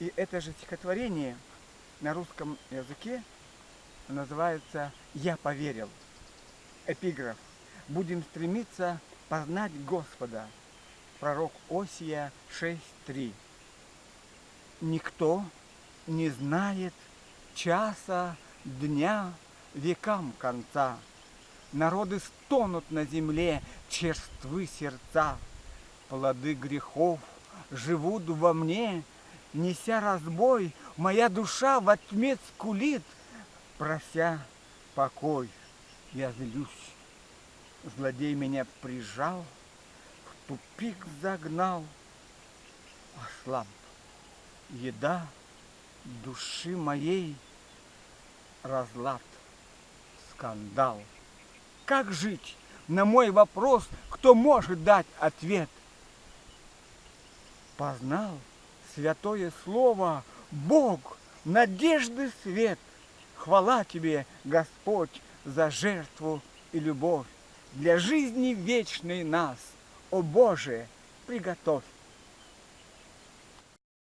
И это же стихотворение на русском языке называется «Я поверил». Эпиграф. Будем стремиться познать Господа. Пророк Осия 6:3. Никто не знает часа, дня, векам конца. Народы стонут на земле, черствы сердца. Плоды грехов живут во мне, неся разбой, моя душа во тьме скулит, прося покой. Я злюсь, злодей меня прижал, в тупик загнал, ослаб. Еда души моей, разлад, скандал. Как жить? На мой вопрос кто может дать ответ? Познал святое слово Бог, надежды свет. Хвала тебе, Господь, за жертву и любовь. Для жизни вечной нас, о Боже, приготовь.